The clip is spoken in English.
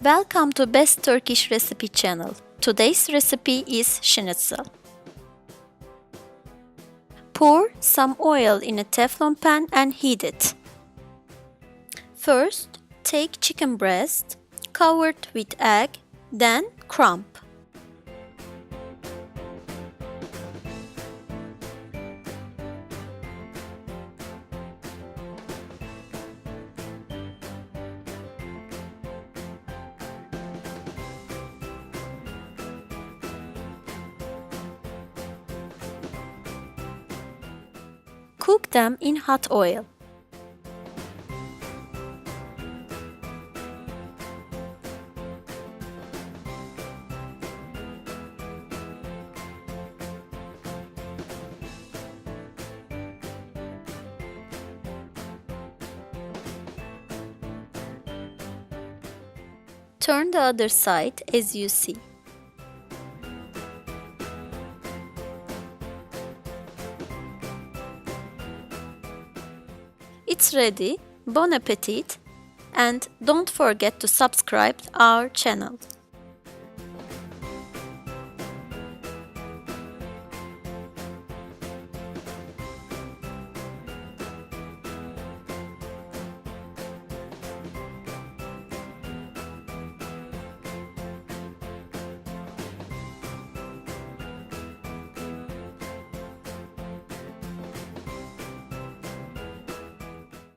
Welcome to Best Turkish Recipe channel. Today's recipe is Schnitzel. Pour some oil in a Teflon pan and heat it. First, take chicken breast, covered with egg, then crumb. Cook them in hot oil. Turn the other side as you see. It's ready. Bon appetit, and don't forget to subscribe our channel.